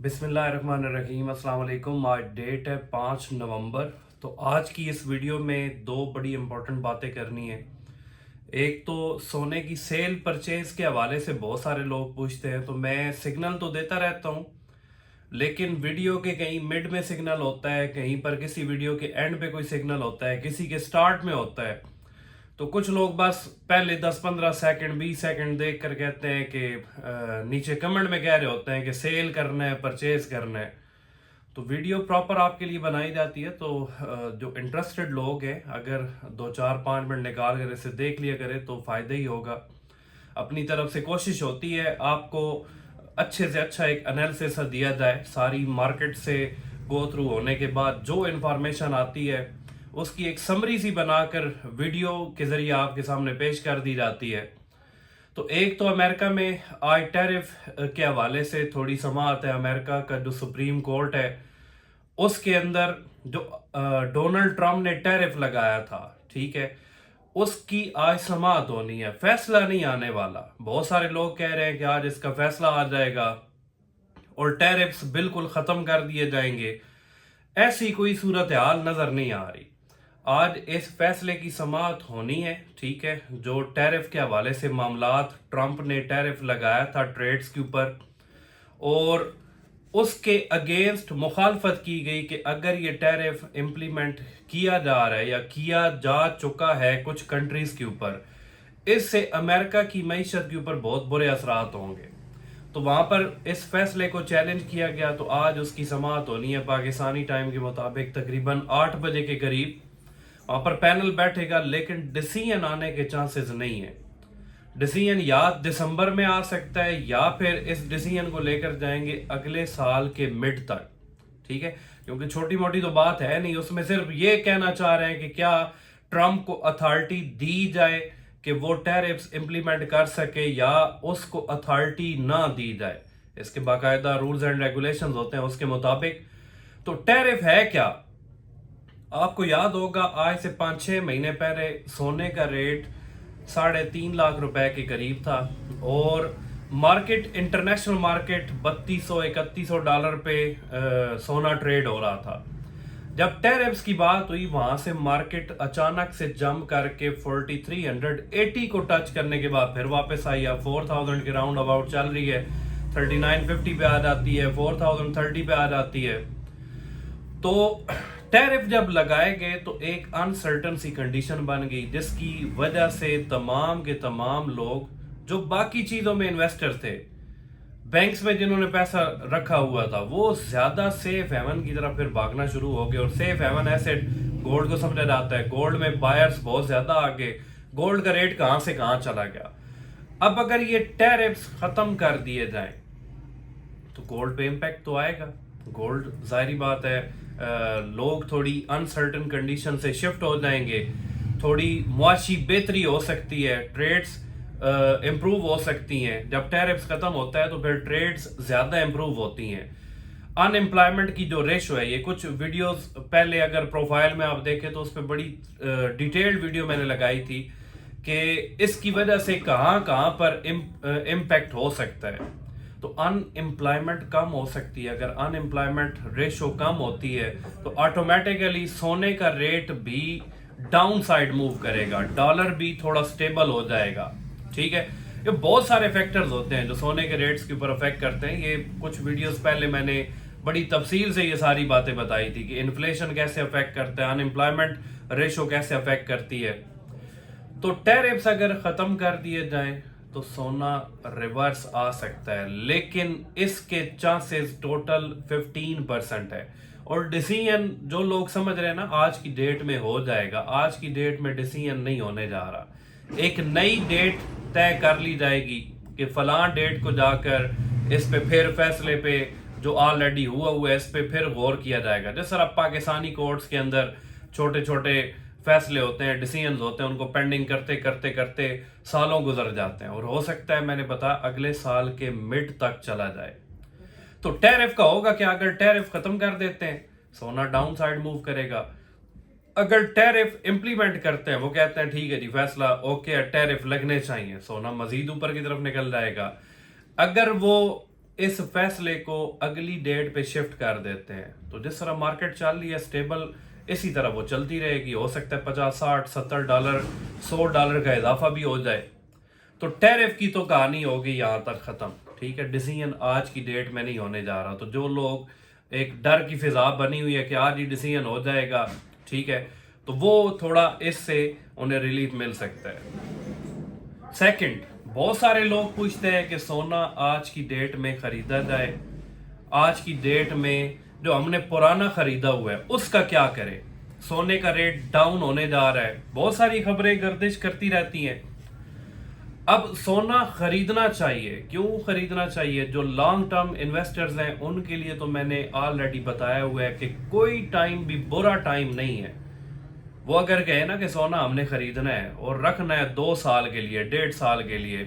बिस्मिल्लाहिर्रहमानिर्रहीम अस्सलाम वालेकुम। आज डेट है 5 नवंबर। तो आज की इस वीडियो में दो बड़ी इंपॉर्टेंट बातें करनी है। एक तो सोने की सेल परचेज के हवाले से बहुत सारे लोग पूछते हैं, तो मैं सिग्नल तो देता रहता हूँ, लेकिन वीडियो के कहीं मिड में सिग्नल होता है, कहीं पर किसी वीडियो के एंड पे कोई सिग्नल होता है, किसी के स्टार्ट में होता है। तो कुछ लोग बस पहले 10-15 सेकंड 20 सेकंड देख कर कहते हैं कि नीचे कमेंट में कह रहे होते हैं कि सेल करना है, परचेज करना है। तो वीडियो प्रॉपर आपके लिए बनाई जाती है, तो जो इंटरेस्टेड लोग हैं अगर 2-4-5 मिनट निकाल कर इसे देख लिया करें तो फ़ायदा ही होगा। अपनी तरफ से कोशिश होती है आपको अच्छे से अच्छा एक एनालिसिस दिया जाए। सारी मार्केट से गो थ्रू होने के बाद जो इन्फॉर्मेशन आती है उसकी एक समरी सी बनाकर वीडियो के जरिए आपके सामने पेश कर दी जाती है। तो एक तो अमेरिका में आज टैरिफ के हवाले से थोड़ी समाअत है। अमेरिका का जो सुप्रीम कोर्ट है उसके अंदर जो डोनाल्ड ट्रंप ने टैरिफ लगाया था, ठीक है, उसकी आज समाअत होनी है। फैसला नहीं आने वाला। बहुत सारे लोग कह रहे हैं कि आज इसका फैसला आ जाएगा और टैरिफ्स बिल्कुल खत्म कर दिए जाएंगे। ऐसी कोई सूरत हाल नजर नहीं आ रही। आज इस फैसले की समाअत होनी है, ठीक है। जो टैरिफ के हवाले से मामलात, ट्रंप ने टैरिफ लगाया था ट्रेड्स के ऊपर और उसके अगेंस्ट मुखालफत की गई कि अगर ये टैरिफ इम्प्लीमेंट किया जा रहा है या किया जा चुका है कुछ कंट्रीज के ऊपर, इससे अमेरिका की मईशत के ऊपर बहुत बुरे असरात होंगे। तो वहां पर इस फैसले को चैलेंज किया गया। तो आज उसकी समाअत होनी है पाकिस्तानी टाइम के मुताबिक तकरीबन 8 बजे के करीब। वहां पर पैनल बैठेगा, लेकिन डिसीजन आने के चांसेस नहीं है। डिसीजन या दिसंबर में आ सकता है या फिर इस डिसीजन को लेकर जाएंगे अगले साल के मिड तक, ठीक है। क्योंकि छोटी मोटी तो बात है नहीं, उसमें सिर्फ ये कहना चाह रहे हैं कि क्या ट्रंप को अथॉरिटी दी जाए कि वो टैरिफ्स इंप्लीमेंट कर सके या उसको अथॉरिटी ना दी जाए। इसके बाकायदा रूल्स एंड रेगुलेशंस होते हैं उसके मुताबिक। तो टैरिफ है क्या? आपको याद होगा आज से 5-6 महीने पहले सोने का रेट 3.5 लाख रुपए के करीब था और मार्केट, इंटरनेशनल मार्केट $3200-3100 पे सोना ट्रेड हो रहा था। जब टैरिफ्स की बात हुई वहां से मार्केट अचानक से जंप करके 4380 को टच करने के बाद फिर वापस आई। अब 4000 के राउंड अबाउट चल रही है, 3950 पे आ जाती है, 4030 पे आ जाती है। तो टैरिफ जब लगाए गए तो एक अनसर्टन सी कंडीशन बन गई, जिसकी वजह से तमाम के तमाम लोग जो बाकी चीजों में इन्वेस्टर थे, बैंक्स में जिन्होंने पैसा रखा हुआ था, वो ज्यादा सेफ हेवन की तरफ फिर भागना शुरू हो गए। और सेफ हेवन एसेट गोल्ड को समझा जाता है। गोल्ड में बायर्स बहुत ज्यादा आ गए। गोल्ड का रेट कहां से कहां चला गया। अब अगर ये टैरिफ्स खत्म कर दिए जाएं तो गोल्ड पे इम्पैक्ट तो आएगा। गोल्ड, जाहिर बात है, लोग थोड़ी अनसर्टन कंडीशन से शिफ्ट हो जाएंगे, थोड़ी मुआशी बेहतरी हो सकती है, ट्रेड्स इम्प्रूव हो सकती हैं। जब टैरिफ्स खत्म होता है तो फिर ट्रेड्स ज्यादा इम्प्रूव होती हैं। अनएम्प्लॉयमेंट की जो रेशो है, ये कुछ वीडियोस पहले अगर प्रोफाइल में आप देखें तो उस पर बड़ी डिटेल्ड वीडियो मैंने लगाई थी कि इसकी वजह से कहां कहां पर इम्पैक्ट हो सकता है। तो अनएम्प्लॉयमेंट कम हो सकती है। अगर अनएम्प्लॉयमेंट रेशो कम होती है तो ऑटोमेटिकली सोने का रेट भी डाउन साइड मूव करेगा, डॉलर भी थोड़ा स्टेबल हो जाएगा, ठीक है। ये बहुत सारे फैक्टर्स होते हैं जो सोने के रेट्स के ऊपर अफेक्ट करते हैं। ये कुछ वीडियोस पहले मैंने बड़ी तफसील से ये सारी बातें बताई थी कि इन्फ्लेशन कैसे अफेक्ट करता है, अनएम्प्लॉयमेंट रेशो कैसे अफेक्ट करती है। तो टैरिफ्स अगर खत्म कर दिए जाएं तो सोना रिवर्स आ सकता है, लेकिन इसके चांसेस टोटल 15% है। और डिसीजन जो लोग समझ रहे हैं ना आज की डेट में हो जाएगा, आज की डेट में डिसीजन नहीं होने जा रहा। एक नई डेट तय कर ली जाएगी कि फलां डेट को जाकर इस पे फिर फैसले पे जो ऑलरेडी हुआ है इस पे फिर गौर किया जाएगा। जिस तरह पाकिस्तानी कोर्ट्स के अंदर छोटे छोटे फैसले होते हैं, डिसीजंस होते हैं, उनको पेंडिंग करते करते करते सालों गुजर जाते हैं और हो सकता है, मैंने बताया, अगले साल के मिड तक चला जाए। तो टैरिफ का होगा कि अगर टैरिफ खत्म कर देते हैं सोना डाउन साइड मूव करेगा। अगर टैरिफ इंप्लीमेंट करते हैं, वो कहते हैं ठीक है जी फैसला ओके, टैरिफ लगने चाहिए, सोना मजीद ऊपर की तरफ निकल जाएगा। अगर वो इस फैसले को अगली डेट पे शिफ्ट कर देते हैं। तो जिस तरह मार्केट चल रही है स्टेबल, इसी तरह वो चलती रहेगी। हो सकता है 50, 60, $70, $100 का इजाफा भी हो जाए। तो टैरिफ की तो कहानी होगी यहाँ तक ख़त्म, ठीक है। डिसीजन आज की डेट में नहीं होने जा रहा। तो जो लोग एक डर की फिजा बनी हुई है कि आज ही डिसीजन हो जाएगा, ठीक है, तो वो थोड़ा इससे उन्हें रिलीफ मिल सकता है। सेकंड, बहुत सारे लोग पूछते हैं कि सोना आज की डेट में खरीदा जाए, आज की डेट में जो हमने पुराना खरीदा हुआ है उसका क्या करें। सोने का रेट डाउन होने जा रहा है, बहुत सारी खबरें गर्दिश करती रहती हैं। अब सोना खरीदना चाहिए, क्यों खरीदना चाहिए? जो लॉन्ग टर्म इन्वेस्टर्स हैं उनके लिए तो मैंने ऑलरेडी बताया हुआ है कि कोई टाइम भी बुरा टाइम नहीं है। वो अगर कहे ना कि सोना हमने खरीदना है और रखना है 2 साल के लिए, 1.5 साल के लिए,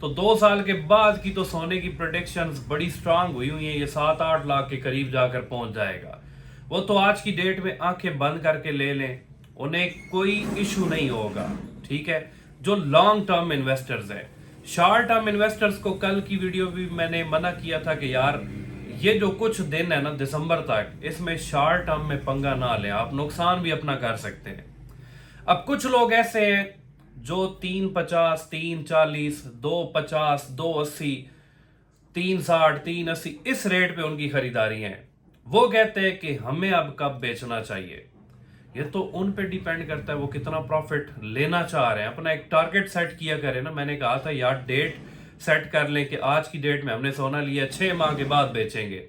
तो 2 साल के बाद की तो सोने की प्रोडिक्शंस बड़ी स्ट्रांग हुई हुई हैं, ये 7-8 लाख के करीब जाकर पहुंच जाएगा। वो तो आज की डेट में आंखें बंद करके ले लें, उन्हें कोई इशू नहीं होगा, ठीक है। जो लॉन्ग टर्म इन्वेस्टर्स हैं, शॉर्ट टर्म इन्वेस्टर्स को कल की वीडियो भी मैंने मना किया था कि यार ये जो कुछ दिन है ना दिसंबर तक, इसमें शॉर्ट टर्म में पंगा ना लें, आप नुकसान भी अपना कर सकते हैं। अब कुछ लोग ऐसे हैं जो 3.50, 3.40, 2.50, 2.80, 3.60, 3.80 इस रेट पे उनकी खरीदारी है। वो कहते हैं कि हमें अब कब बेचना चाहिए। ये तो उन पे डिपेंड करता है वो कितना प्रॉफिट लेना चाह रहे हैं। अपना एक टारगेट सेट किया करें ना। मैंने कहा था यार डेट सेट कर लें कि आज की डेट में हमने सोना लिया 6 माह के बाद बेचेंगे,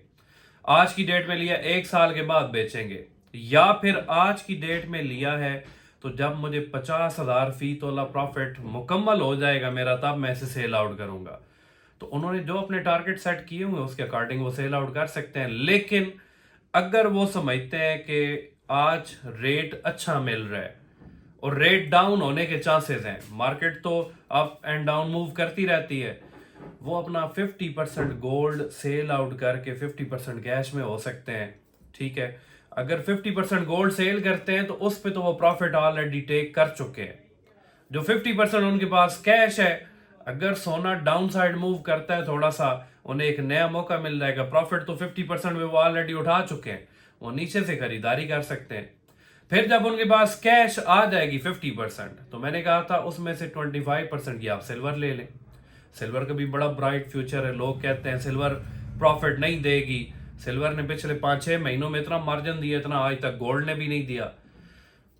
आज की डेट में लिया 1 साल के बाद बेचेंगे, या फिर आज की डेट में लिया है तो जब मुझे 50,000 फी तोला प्रॉफिट मुकम्मल हो जाएगा मेरा, तब मैं इसे सेल आउट करूंगा। तो उन्होंने जो अपने टारगेट सेट किए हुए उसके अकॉर्डिंग वो सेल आउट कर सकते हैं। लेकिन अगर वो समझते हैं कि आज रेट अच्छा मिल रहा है और रेट डाउन होने के चांसेस हैं, मार्केट तो अप एंड डाउन मूव करती रहती है, वो अपना 50% गोल्ड सेल आउट करके 50% कैश में हो सकते हैं, ठीक है। अगर 50% गोल्ड सेल करते हैं तो उस पे तो वो प्रॉफिट ऑलरेडी टेक कर चुके हैं। जो 50% उनके पास कैश है, अगर सोना डाउन साइड मूव करता है थोड़ा सा, उन्हें एक नया मौका मिल जाएगा। प्रॉफिट तो 50% में वो ऑलरेडी उठा चुके हैं, वो नीचे से खरीदारी कर सकते हैं। फिर जब उनके पास कैश आ जाएगी 50%, तो मैंने कहा था उसमें से 25% की आप सिल्वर ले लें। सिल्वर का भी बड़ा ब्राइट फ्यूचर है। लोग कहते हैं सिल्वर प्रॉफिट नहीं देगी, सिल्वर ने पिछले 5-6 महीनों में इतना मार्जिन दिया, इतना आज तक गोल्ड ने भी नहीं दिया।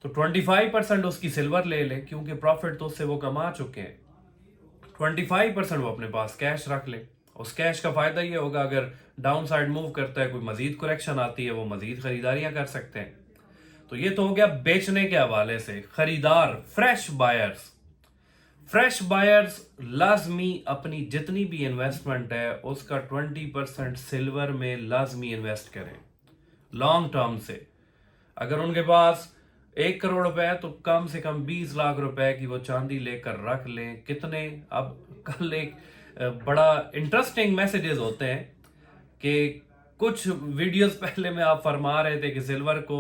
तो 25% उसकी सिल्वर ले लें, क्योंकि प्रॉफिट तो उससे वो कमा चुके हैं। 25% वो अपने पास कैश रख ले। उस कैश का फायदा ये होगा अगर डाउन साइड मूव करता है, कोई मजीद करेक्शन आती है, वो मजीद खरीदारियां कर सकते हैं। तो ये तो हो गया बेचने के हवाले से। खरीदार, फ्रेश बायर्स लाजमी अपनी जितनी भी इन्वेस्टमेंट है उसका 20% सिल्वर में लाजमी इन्वेस्ट करें लॉन्ग टर्म से। अगर उनके पास 1 करोड़ रुपए है तो कम से कम 20 लाख रुपए की वो चांदी लेकर रख लें। कितने, अब कल एक बड़ा इंटरेस्टिंग मैसेजेस होते हैं कि कुछ वीडियोस पहले में आप फरमा रहे थे कि सिल्वर को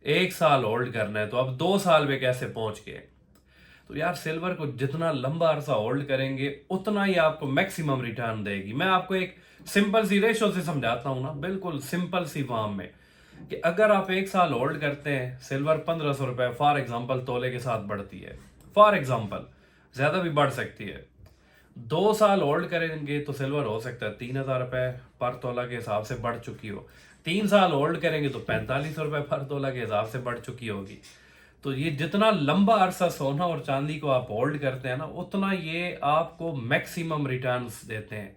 1 साल होल्ड करना है, तो अब 2 साल में कैसे पहुंच गए। तो यार सिल्वर को जितना लंबा अरसा होल्ड करेंगे उतना ही आपको मैक्सिमम रिटर्न देगी। मैं आपको एक सिंपल सी रेशो से समझाता हूं ना, बिल्कुल सिंपल सी फॉर्म में, कि अगर आप 1 साल होल्ड करते हैं, सिल्वर 1500 रुपए फॉर एग्जाम्पल तोले के साथ बढ़ती है, फॉर एग्जाम्पल, ज्यादा भी बढ़ सकती है। 2 साल होल्ड करेंगे तो सिल्वर हो सकता है 3000 रुपए पर तोला के हिसाब से बढ़ चुकी हो। 3 साल होल्ड करेंगे तो 4500 रुपए पर तोला के हिसाब से बढ़ चुकी होगी। तो ये जितना लंबा अरसा सोना और चांदी को आप होल्ड करते हैं ना, उतना ये आपको मैक्सिमम रिटर्न्स देते हैं।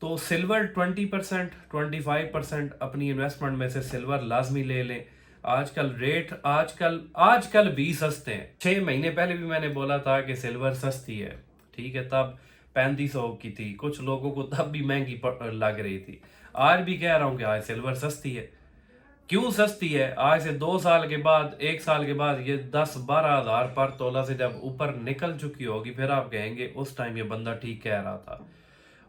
तो सिल्वर 20%, 25% अपनी इन्वेस्टमेंट में से सिल्वर लाजमी ले लें। आजकल रेट आजकल भी सस्ते हैं। 6 महीने पहले भी मैंने बोला था कि सिल्वर सस्ती है, ठीक है, तब 3500 की थी, कुछ लोगों को तब भी महंगी लग रही थी। आज भी कह रहा हूं कि आज सिल्वर सस्ती है। क्यों सस्ती है? आज से 2 साल के बाद, 1 साल के बाद ये 10-12 हजार पर तोला से जब ऊपर निकल चुकी होगी, फिर आप कहेंगे उस टाइम ये बंदा ठीक कह रहा था।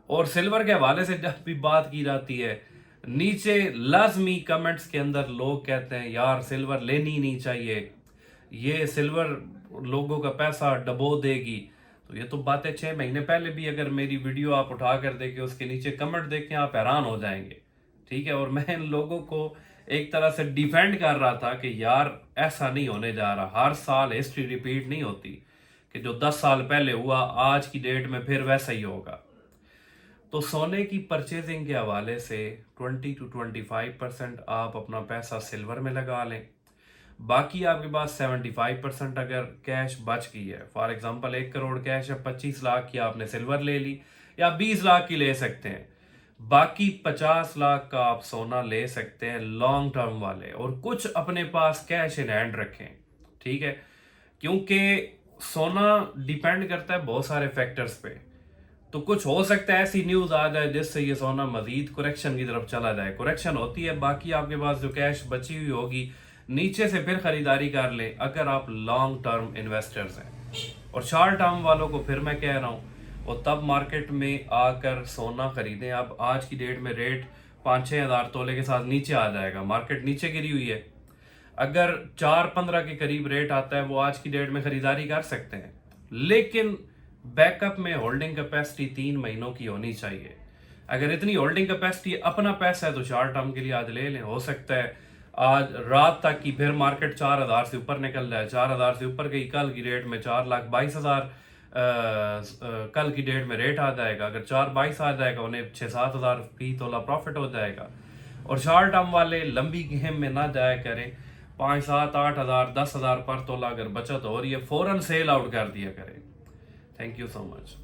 और सिल्वर के हवाले से जब भी बात की जाती है, नीचे लाजमी कमेंट्स के अंदर लोग कहते हैं यार सिल्वर लेनी नहीं चाहिए, ये सिल्वर लोगों का पैसा डबो देगी। तो ये तो बातें 6 महीने पहले भी, अगर मेरी वीडियो आप उठा कर देखें, उसके नीचे कमेंट देखें, आप हैरान हो जाएंगे। ठीक है, और मैं इन लोगों को एक तरह से डिफेंड कर रहा था कि यार ऐसा नहीं होने जा रहा, हर साल हिस्ट्री रिपीट नहीं होती कि जो 10 साल पहले हुआ आज की डेट में फिर वैसा ही होगा। तो सोने की परचेजिंग के हवाले से 20 to 25% आप अपना पैसा सिल्वर में लगा लें, बाकी आपके पास 75% अगर कैश बच गई है, फॉर एग्जांपल 1 करोड़ कैश है, 25 लाख की आपने सिल्वर ले ली, या 20 लाख की ले सकते हैं, बाकी 50 लाख का आप सोना ले सकते हैं लॉन्ग टर्म वाले, और कुछ अपने पास कैश इन हैंड रखें। ठीक है, क्योंकि सोना डिपेंड करता है बहुत सारे फैक्टर्स पे। तो कुछ हो सकता है ऐसी न्यूज आ जाए जिससे ये सोना मजीद करेक्शन की तरफ चला जाए, करेक्शन होती है, बाकी आपके पास जो कैश बची हुई होगी नीचे से फिर खरीदारी कर लें अगर आप लॉन्ग टर्म इन्वेस्टर्स हैं। और शॉर्ट टर्म वालों को फिर मैं कह रहा हूँ वो तब मार्केट में आकर सोना खरीदें। अब आज की डेट में रेट 5-6 हज़ार तोले के साथ नीचे आ जाएगा, मार्केट नीचे गिरी हुई है। अगर 4-15 के करीब रेट आता है वो आज की डेट में खरीदारी कर सकते हैं, लेकिन बैकअप में होल्डिंग कैपेसिटी 3 महीनों की होनी चाहिए। अगर इतनी होल्डिंग कैपेसिटी अपना पैसा है तो शॉर्ट टर्म के लिए आज ले लें, हो सकता है आज रात तक की फिर मार्केट 4,000 से ऊपर निकल जाए, 4,000 से ऊपर गई, कल की डेट में 4,22,000 कल की डेट में रेट आ जाएगा। अगर 4,22 आ जाएगा उन्हें 6-7 हज़ार फी तोला प्रॉफिट हो जाएगा। और शॉर्ट टर्म वाले लंबी गेम में ना जाया करें, 5-7-8 हज़ार 10 हज़ार पर तोला अगर बचत हो रही है फौरन सेल आउट कर दिया करें। Thank you so much.